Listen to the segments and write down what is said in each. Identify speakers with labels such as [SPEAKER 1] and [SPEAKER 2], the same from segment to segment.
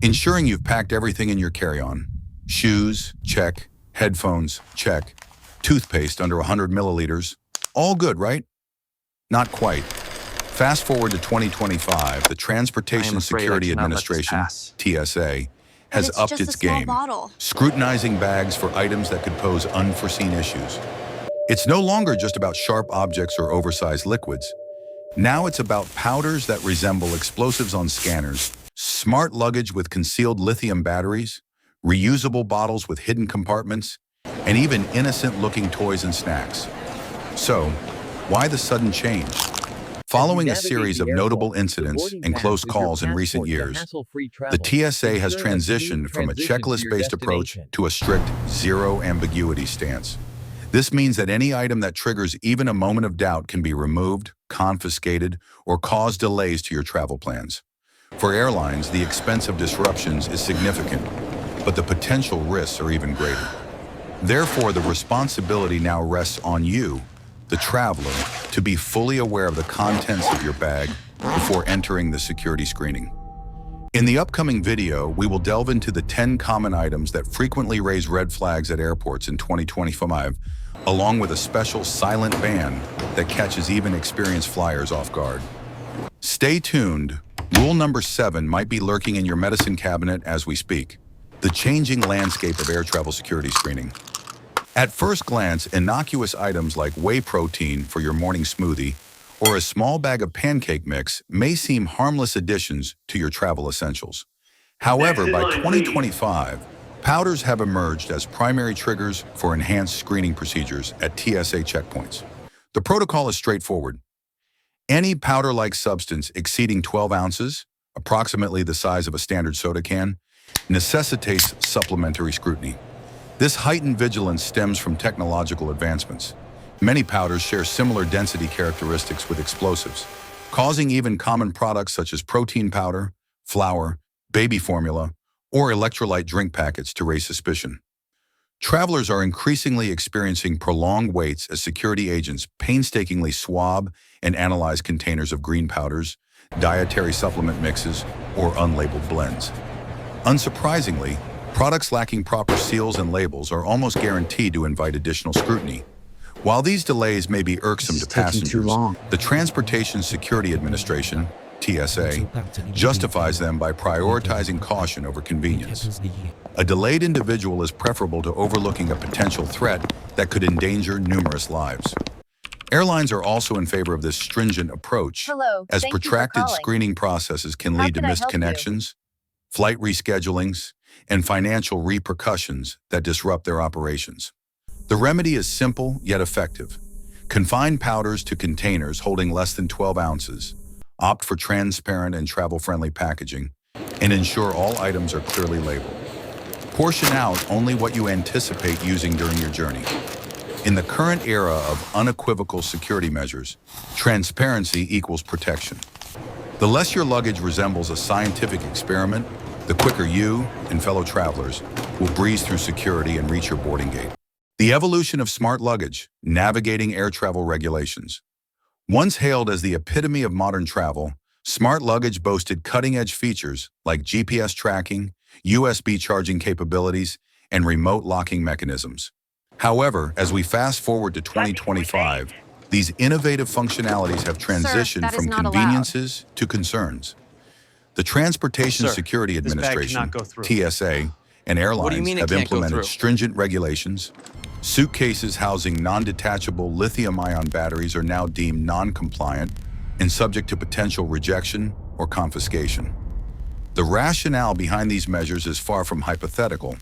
[SPEAKER 1] Ensuring you've packed everything in your carry-on. Shoes, check. Headphones, check. Toothpaste under 100 milliliters. All good, right? Not quite. Fast forward to 2025, the Transportation Security Administration, TSA, has upped its game, scrutinizing bags for items that could pose unforeseen issues. It's no longer just about sharp objects or oversized liquids. Now it's about powders that resemble explosives on scanners, smart luggage with concealed lithium batteries, reusable bottles with hidden compartments, and even innocent-looking toys and snacks. So, why the sudden change? Following a series of notable incidents and close calls in recent years, the TSA has transitioned from a checklist-based approach to a strict zero-ambiguity stance. This means that any item that triggers even a moment of doubt can be removed, confiscated, or cause delays to your travel plans. For airlines, the expense of disruptions is significant, but the potential risks are even greater. Therefore, the responsibility now rests on you, the traveler, to be fully aware of the contents of your bag before entering the security screening. In the upcoming video, we will delve into the 10 common items that frequently raise red flags at airports in 2025, along with a special silent ban that catches even experienced flyers off guard. Stay tuned. Rule number 7 might be lurking in your medicine cabinet as we speak: the changing landscape of air travel security screening. At first glance, innocuous items like whey protein for your morning smoothie or a small bag of pancake mix may seem harmless additions to your travel essentials. However, by 2025, powders have emerged as primary triggers for enhanced screening procedures at TSA checkpoints. The protocol is straightforward. Any powder-like substance exceeding 12 ounces, approximately the size of a standard soda can, necessitates supplementary scrutiny. This heightened vigilance stems from technological advancements. Many powders share similar density characteristics with explosives, causing even common products such as protein powder, flour, baby formula, or electrolyte drink packets to raise suspicion. Travelers are increasingly experiencing prolonged waits as security agents painstakingly swab and analyze containers of green powders, dietary supplement mixes, or unlabeled blends. Unsurprisingly, products lacking proper seals and labels are almost guaranteed to invite additional scrutiny. While these delays may be irksome to passengers, the Transportation Security Administration, TSA, justifies them by prioritizing caution over convenience. A delayed individual is preferable to overlooking a potential threat that could endanger numerous lives. Airlines are also in favor of this stringent approach, as protracted screening processes can lead to missed connections, flight reschedulings, and financial repercussions that disrupt their operations. The remedy is simple yet effective. Confine powders to containers holding less than 12 ounces, opt for transparent and travel-friendly packaging, and ensure all items are clearly labeled. Portion out only what you anticipate using during your journey. In the current era of unequivocal security measures, transparency equals protection. The less your luggage resembles a scientific experiment, the quicker you and fellow travelers will breeze through security and reach your boarding gate. The evolution of smart luggage, navigating air travel regulations. Once hailed as the epitome of modern travel, smart luggage boasted cutting-edge features like GPS tracking, USB charging capabilities, and remote locking mechanisms. However, as we fast forward to 2025, these innovative functionalities have transitioned from conveniences to concerns. The Transportation Security Administration, TSA, and airlines have implemented stringent regulations. Suitcases housing non-detachable lithium-ion batteries are now deemed non-compliant and subject to potential rejection or confiscation. The rationale behind these measures is far from hypothetical.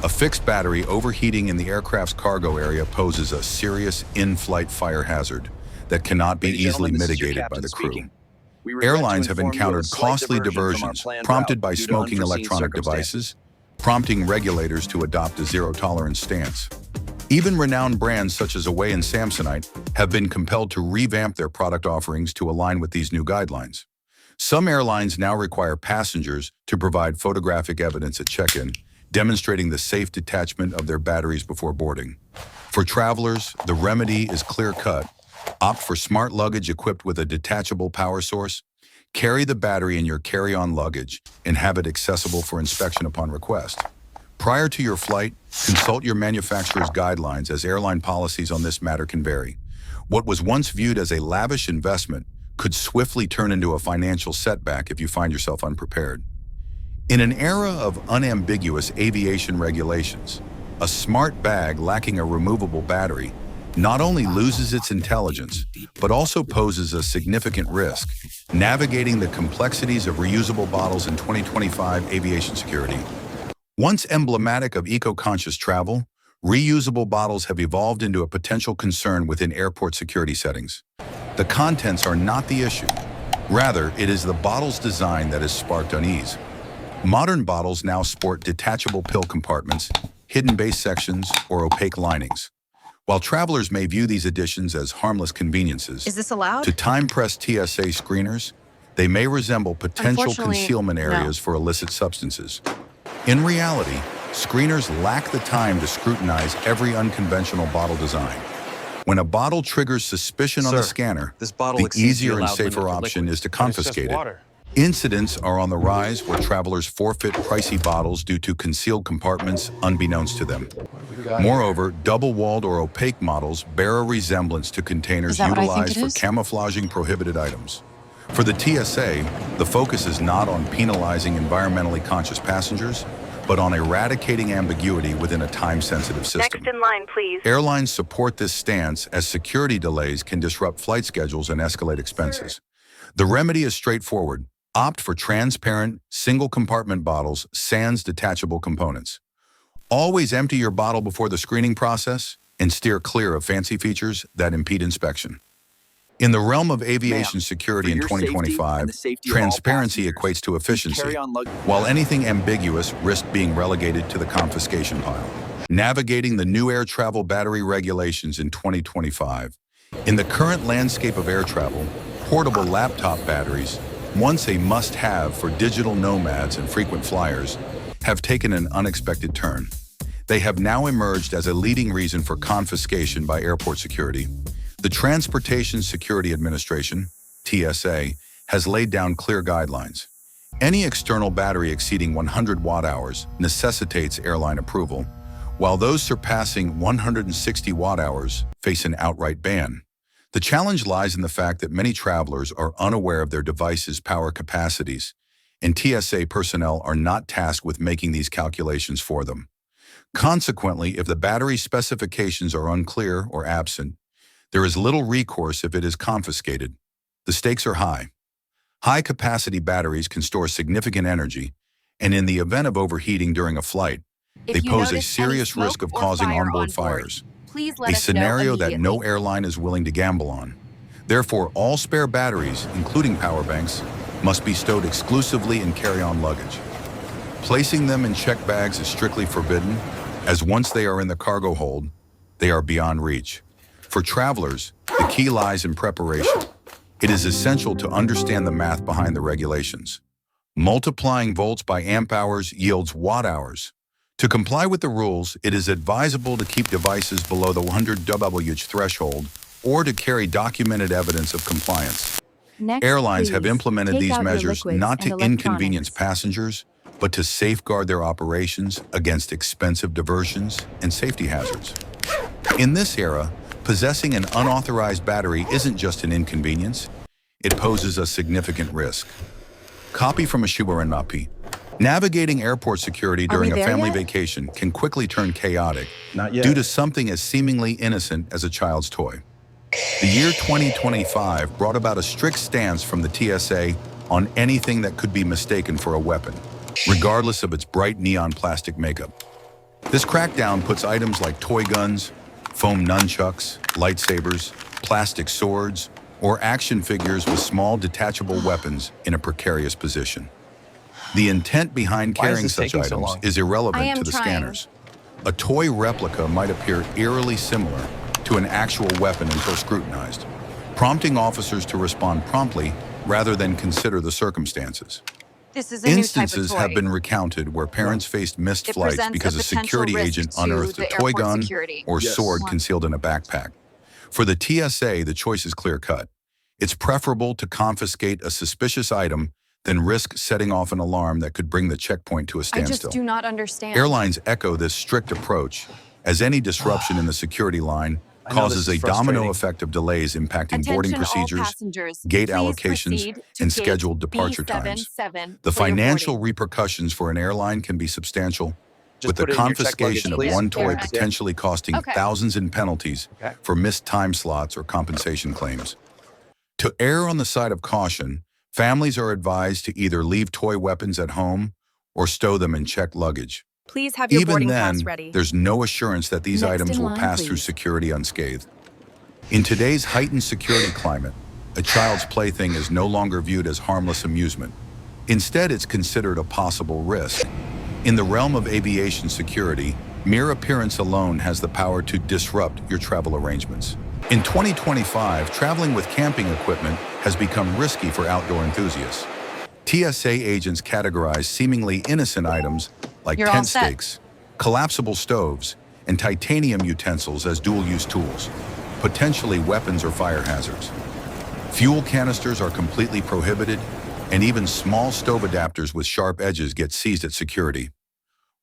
[SPEAKER 1] A fixed battery overheating in the aircraft's cargo area poses a serious in-flight fire hazard that cannot be easily mitigated by the crew. Airlines have encountered costly diversions prompted by smoking electronic devices, prompting regulators to adopt a zero-tolerance stance. Even renowned brands such as Away and Samsonite have been compelled to revamp their product offerings to align with these new guidelines. Some airlines now require passengers to provide photographic evidence at check-in, demonstrating the safe detachment of their batteries before boarding. For travelers, the remedy is clear-cut. Opt for smart luggage equipped with a detachable power source. Carry the battery in your carry-on luggage and have it accessible for inspection upon request. Prior to your flight, consult your manufacturer's guidelines, as airline policies on this matter can vary. What was once viewed as a lavish investment could swiftly turn into a financial setback if you find yourself unprepared. In an era of unambiguous aviation regulations, a smart bag lacking a removable battery not only loses its intelligence, but also poses a significant risk. Navigating the complexities of reusable bottles in 2025 aviation security. Once emblematic of eco-conscious travel, reusable bottles have evolved into a potential concern within airport security settings. The contents are not the issue. Rather, it is the bottle's design that has sparked unease. Modern bottles now sport detachable pill compartments, hidden base sections, or opaque linings. While travelers may view these additions as harmless conveniences,
[SPEAKER 2] Is this allowed?
[SPEAKER 1] to time-pressed TSA screeners, they may resemble potential concealment areas for illicit substances. In reality, screeners lack the time to scrutinize every unconventional bottle design. When a bottle triggers suspicion on the scanner, the easier and safer option is to confiscate it. Incidents are on the rise where travelers forfeit pricey bottles due to concealed compartments unbeknownst to them. Moreover, double-walled or opaque models bear a resemblance to containers utilized for camouflaging prohibited items. For the TSA, the focus is not on penalizing environmentally conscious passengers, but on eradicating ambiguity within a time-sensitive system.
[SPEAKER 3] Next in line, please.
[SPEAKER 1] Airlines support this stance as security delays can disrupt flight schedules and escalate expenses. The remedy is straightforward. Opt for transparent, single-compartment bottles sans detachable components. Always empty your bottle before the screening process and steer clear of fancy features that impede inspection. In the realm of aviation security in 2025, transparency equates to efficiency, while anything ambiguous risks being relegated to the confiscation pile. Navigating the new air travel battery regulations in 2025. In the current landscape of air travel, portable laptop batteries, once a must-have for digital nomads and frequent flyers, have taken an unexpected turn. They have now emerged as a leading reason for confiscation by airport security. The Transportation Security Administration, TSA, has laid down clear guidelines. Any external battery exceeding 100 watt-hours necessitates airline approval, while those surpassing 160 watt-hours face an outright ban. The challenge lies in the fact that many travelers are unaware of their device's power capacities, and TSA personnel are not tasked with making these calculations for them. Consequently, if the battery specifications are unclear or absent, there is little recourse if it is confiscated. The stakes are high. High-capacity batteries can store significant energy, and in the event of overheating during a flight, they pose a serious risk of causing onboard fires. A scenario that no airline is willing to gamble on. Therefore, all spare batteries, including power banks, must be stowed exclusively in carry-on luggage. Placing them in check bags is strictly forbidden, as once they are in the cargo hold, they are beyond reach. For travelers, the key lies in preparation. It is essential to understand the math behind the regulations. Multiplying volts by amp hours yields watt hours. To comply with the rules, it is advisable to keep devices below the 100 Wh threshold or to carry documented evidence of compliance. Airlines have implemented these measures not to inconvenience passengers, but to safeguard their operations against expensive diversions and safety hazards. In this era, possessing an unauthorized battery isn't just an inconvenience, it poses a significant risk. Copy from Ashuba and Napi. Navigating airport security during a family vacation can quickly turn chaotic due to something as seemingly innocent as a child's toy. The year 2025 brought about a strict stance from the TSA on anything that could be mistaken for a weapon, regardless of its bright neon plastic makeup. This crackdown puts items like toy guns, foam nunchucks, lightsabers, plastic swords, or action figures with small detachable weapons in a precarious position. The intent behind carrying such items is irrelevant to the scanners. A toy replica might appear eerily similar to an actual weapon until scrutinized, prompting officers to respond promptly rather than consider the circumstances. Instances have been recounted where parents faced missed flights because a security agent unearthed a toy gun or sword concealed in a backpack. For the TSA, the choice is clear-cut. It's preferable to confiscate a suspicious item than risk setting off an alarm that could bring the checkpoint to a
[SPEAKER 2] I
[SPEAKER 1] standstill.
[SPEAKER 2] just do not understand.
[SPEAKER 1] Airlines echo this strict approach, as any disruption in the security line causes a domino effect of delays impacting boarding
[SPEAKER 2] Attention all
[SPEAKER 1] procedures,
[SPEAKER 2] passengers.
[SPEAKER 1] gate
[SPEAKER 2] Please
[SPEAKER 1] allocations,
[SPEAKER 2] proceed to
[SPEAKER 1] and
[SPEAKER 2] gate
[SPEAKER 1] scheduled departure times.
[SPEAKER 2] B77
[SPEAKER 1] The
[SPEAKER 2] for your
[SPEAKER 1] financial
[SPEAKER 2] boarding.
[SPEAKER 1] repercussions for an airline can be substantial,
[SPEAKER 3] Just
[SPEAKER 1] with the
[SPEAKER 3] put it in your checked
[SPEAKER 1] confiscation of
[SPEAKER 3] luggage, please.
[SPEAKER 1] one toy
[SPEAKER 2] Yeah.
[SPEAKER 1] potentially costing
[SPEAKER 2] Okay.
[SPEAKER 1] thousands in penalties
[SPEAKER 3] Okay.
[SPEAKER 1] for missed time slots or compensation claims. To err on the side of caution, families are advised to either leave toy weapons at home or stow them in checked luggage.
[SPEAKER 2] Please have your
[SPEAKER 1] Even
[SPEAKER 2] boarding
[SPEAKER 1] then,
[SPEAKER 2] pass ready.
[SPEAKER 1] there's no assurance that these
[SPEAKER 2] Next
[SPEAKER 1] items
[SPEAKER 2] in
[SPEAKER 1] will
[SPEAKER 2] line,
[SPEAKER 1] pass through
[SPEAKER 2] please.
[SPEAKER 1] security unscathed. In today's heightened security climate, a child's plaything is no longer viewed as harmless amusement. Instead, it's considered a possible risk. In the realm of aviation security, mere appearance alone has the power to disrupt your travel arrangements. In 2025, traveling with camping equipment has become risky for outdoor enthusiasts. TSA agents categorize seemingly innocent items like
[SPEAKER 2] You're all
[SPEAKER 1] tent
[SPEAKER 2] set.
[SPEAKER 1] stakes, collapsible stoves, and titanium utensils as dual-use tools, potentially weapons or fire hazards. Fuel canisters are completely prohibited, and even small stove adapters with sharp edges get seized at security.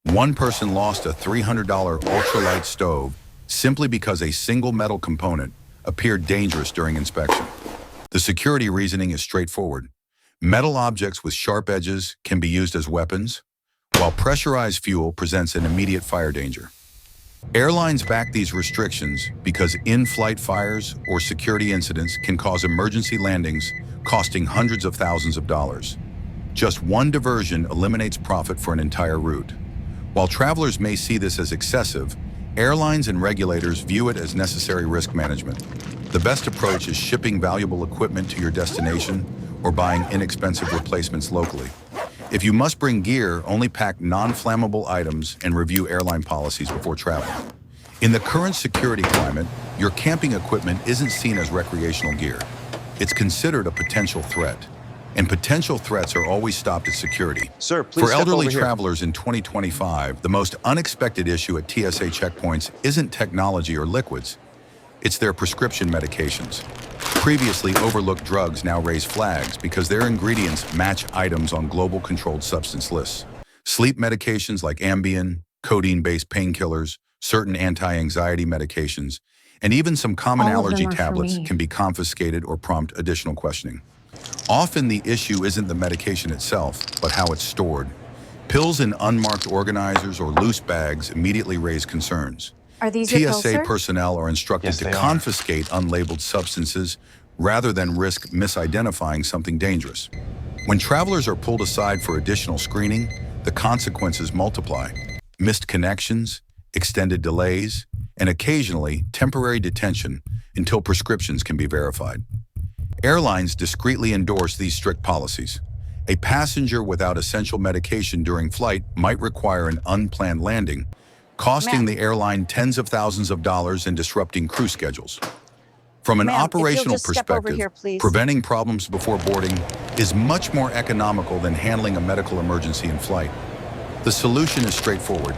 [SPEAKER 1] One person lost a $300 ultralight stove simply because a single metal component appeared dangerous during inspection. The security reasoning is straightforward. Metal objects with sharp edges can be used as weapons, while pressurized fuel presents an immediate fire danger. Airlines back these restrictions because in-flight fires or security incidents can cause emergency landings costing hundreds of thousands of dollars. Just one diversion eliminates profit for an entire route. While travelers may see this as excessive, airlines and regulators view it as necessary risk management. The best approach is shipping valuable equipment to your destination or buying inexpensive replacements locally. If you must bring gear, only pack non-flammable items and review airline policies before traveling. In the current security climate, your camping equipment isn't seen as recreational gear. It's considered a potential threat, and potential threats are always stopped at security.
[SPEAKER 3] Sir, please
[SPEAKER 1] For
[SPEAKER 3] step
[SPEAKER 1] elderly
[SPEAKER 3] over here.
[SPEAKER 1] travelers in 2025, the most unexpected issue at TSA checkpoints isn't technology or liquids. It's their prescription medications. Previously overlooked drugs now raise flags because their ingredients match items on global controlled substance lists. Sleep medications like Ambien, codeine-based painkillers, certain anti-anxiety medications, and even some common
[SPEAKER 2] All of them
[SPEAKER 1] allergy
[SPEAKER 2] are for
[SPEAKER 1] tablets
[SPEAKER 2] me.
[SPEAKER 1] can be confiscated or prompt additional questioning. Often the issue isn't the medication itself, but how it's stored. Pills in unmarked organizers or loose bags immediately raise concerns.
[SPEAKER 2] Are these your pills,
[SPEAKER 1] TSA
[SPEAKER 2] sir?
[SPEAKER 1] personnel are instructed
[SPEAKER 3] Yes,
[SPEAKER 1] to
[SPEAKER 3] they are.
[SPEAKER 1] confiscate unlabeled substances rather than risk misidentifying something dangerous. When travelers are pulled aside for additional screening, the consequences multiply. Missed connections, extended delays, and occasionally temporary detention until prescriptions can be verified. Airlines discreetly endorse these strict policies. A passenger without essential medication during flight might require an unplanned landing, costing
[SPEAKER 2] Ma'am.
[SPEAKER 1] the airline tens of thousands of dollars and disrupting crew schedules. From an
[SPEAKER 2] Ma'am, if you'll
[SPEAKER 1] operational
[SPEAKER 2] just step over
[SPEAKER 1] perspective,
[SPEAKER 2] here, please.
[SPEAKER 1] preventing problems before boarding is much more economical than handling a medical emergency in flight. The solution is straightforward.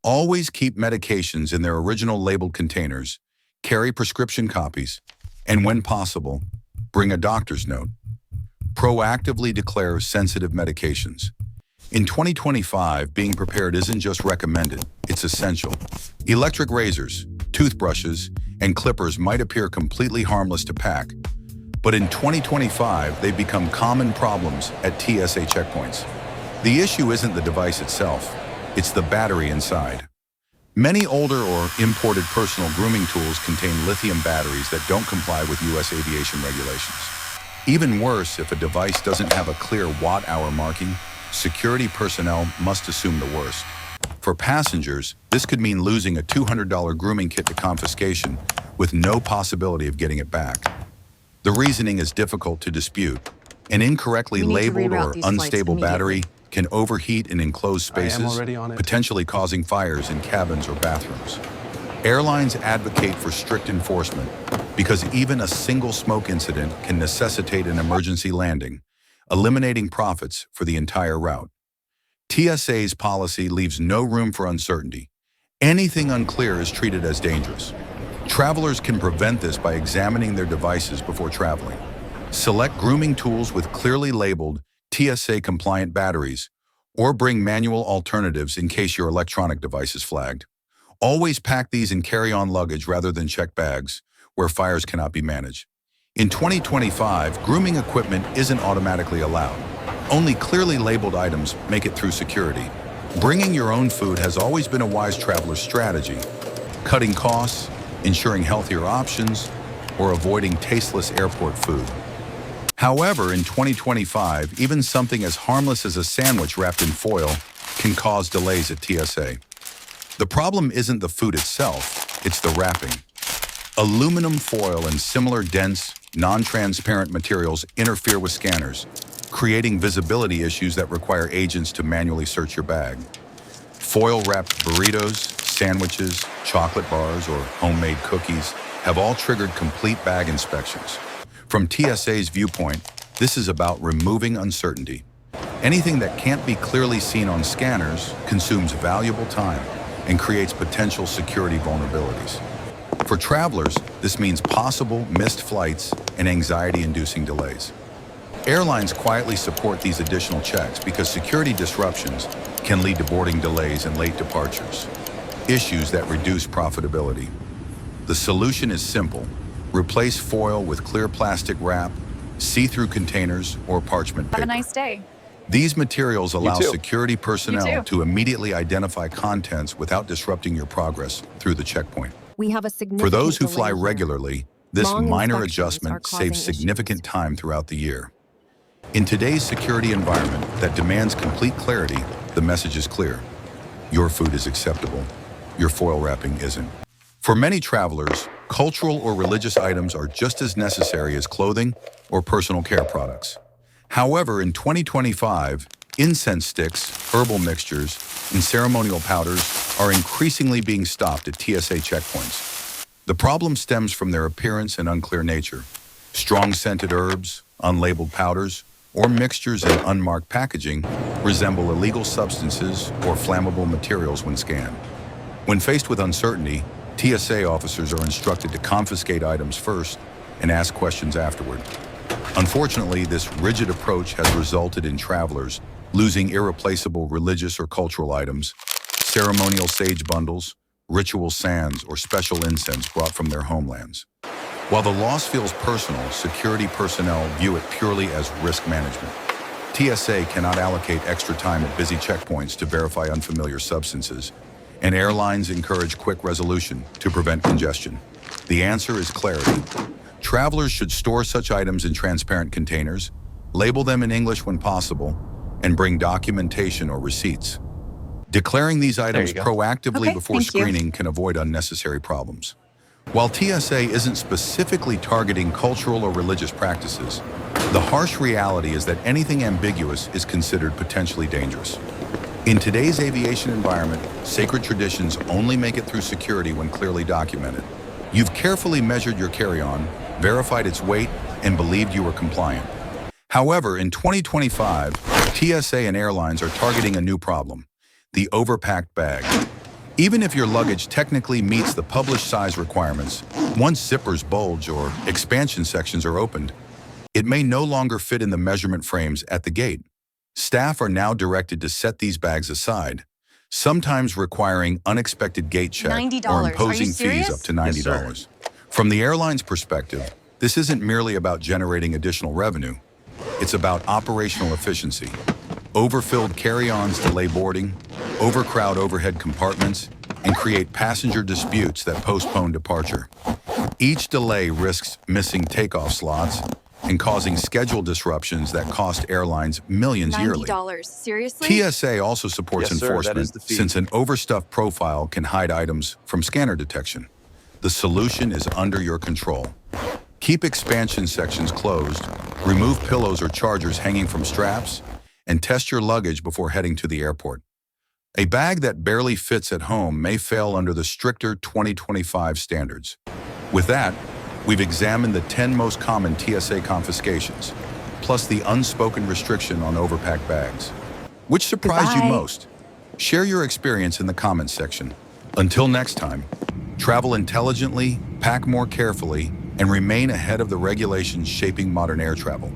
[SPEAKER 1] Always keep medications in their original labeled containers, carry prescription copies, and when possible, bring a doctor's note. Proactively declare sensitive medications. In 2025, being prepared isn't just recommended, it's essential. Electric razors, toothbrushes, and clippers might appear completely harmless to pack, but in 2025, they've become common problems at TSA checkpoints. The issue isn't the device itself, it's the battery inside. Many older or imported personal grooming tools contain lithium batteries that don't comply with US aviation regulations. Even worse, if a device doesn't have a clear watt-hour marking, security personnel must assume the worst. For passengers, this could mean losing a $200 grooming kit to confiscation with no possibility of getting it back. The reasoning is difficult to dispute. An incorrectly
[SPEAKER 2] We need to
[SPEAKER 1] labeled
[SPEAKER 2] reroute
[SPEAKER 1] or
[SPEAKER 2] these flights
[SPEAKER 1] unstable battery can overheat in enclosed
[SPEAKER 3] I am
[SPEAKER 1] spaces,
[SPEAKER 3] already on it.
[SPEAKER 1] potentially causing fires in cabins or bathrooms. Airlines advocate for strict enforcement because even a single smoke incident can necessitate an emergency landing, eliminating profits for the entire route. TSA's policy leaves no room for uncertainty. Anything unclear is treated as dangerous. Travelers can prevent this by examining their devices before traveling. Select grooming tools with clearly labeled TSA-compliant batteries, or bring manual alternatives in case your electronic device is flagged. Always pack these in carry-on luggage rather than check bags, where fires cannot be managed. In 2025, grooming equipment isn't automatically allowed. Only clearly labeled items make it through security. Bringing your own food has always been a wise traveler's strategy, cutting costs, ensuring healthier options, or avoiding tasteless airport food. However, in 2025, even something as harmless as a sandwich wrapped in foil can cause delays at TSA. The problem isn't the food itself, it's the wrapping. Aluminum foil and similar dense, non-transparent materials interfere with scanners, creating visibility issues that require agents to manually search your bag. Foil-wrapped burritos, sandwiches, chocolate bars, or homemade cookies have all triggered complete bag inspections. From TSA's viewpoint, this is about removing uncertainty. Anything that can't be clearly seen on scanners consumes valuable time and creates potential security vulnerabilities. For travelers, this means possible missed flights and anxiety-inducing delays. Airlines quietly support these additional checks because security disruptions can lead to boarding delays and late departures, issues that reduce profitability. The solution is simple. Replace foil with clear plastic wrap, see-through containers, or parchment paper.
[SPEAKER 2] Have a nice day.
[SPEAKER 1] These materials allow security personnel to immediately identify contents without disrupting your progress through the checkpoint.
[SPEAKER 3] We have a significant
[SPEAKER 1] For those who
[SPEAKER 3] delay
[SPEAKER 1] fly
[SPEAKER 3] here.
[SPEAKER 1] regularly, this
[SPEAKER 3] Long
[SPEAKER 1] minor
[SPEAKER 3] inspections
[SPEAKER 1] adjustment
[SPEAKER 3] are causing
[SPEAKER 1] saves significant time throughout the year. In today's security environment that demands complete clarity, the message is clear. Your food is acceptable. Your foil wrapping isn't. For many travelers, cultural or religious items are just as necessary as clothing or personal care products. However, in 2025, incense sticks, herbal mixtures, and ceremonial powders are increasingly being stopped at TSA checkpoints. The problem stems from their appearance and unclear nature. Strong scented herbs, unlabeled powders, or mixtures in unmarked packaging resemble illegal substances or flammable materials when scanned. When faced with uncertainty, TSA officers are instructed to confiscate items first and ask questions afterward. Unfortunately, this rigid approach has resulted in travelers losing irreplaceable religious or cultural items, ceremonial sage bundles, ritual sands, or special incense brought from their homelands. While the loss feels personal, security personnel view it purely as risk management. TSA cannot allocate extra time at busy checkpoints to verify unfamiliar substances, and airlines encourage quick resolution to prevent congestion. The answer is clarity. Travelers should store such items in transparent containers, label them in English when possible, and bring documentation or receipts. Declaring these items proactively before screening can avoid unnecessary problems. While TSA isn't specifically targeting cultural or religious practices, the harsh reality is that anything ambiguous is considered potentially dangerous. In today's aviation environment, sacred traditions only make it through security when clearly documented. You've carefully measured your carry-on, verified its weight, and believed you were compliant. However, in 2025, TSA and airlines are targeting a new problem: the overpacked bag. Even if your luggage technically meets the published size requirements, once zippers bulge or expansion sections are opened, it may no longer fit in the measurement frames at the gate. Staff are now directed to set these bags aside, sometimes requiring unexpected gate check or imposing fees up to $90. From the airline's perspective, this isn't merely about generating additional revenue. It's about operational efficiency. Overfilled carry-ons delay boarding, overcrowd overhead compartments, and create passenger disputes that postpone departure. Each delay risks missing takeoff slots and causing schedule disruptions that cost airlines millions yearly.
[SPEAKER 2] $90, seriously?
[SPEAKER 1] TSA also supports enforcement since an overstuffed profile can hide items from scanner detection. The solution is under your control. Keep expansion sections closed, remove pillows or chargers hanging from straps, and test your luggage before heading to the airport. A bag that barely fits at home may fail under the stricter 2025 standards. With that, we've examined the 10 most common TSA confiscations, plus the unspoken restriction on overpacked bags. Which surprised you most? Share your experience in the comments section. Until next time, travel intelligently, pack more carefully, and remain ahead of the regulations shaping modern air travel.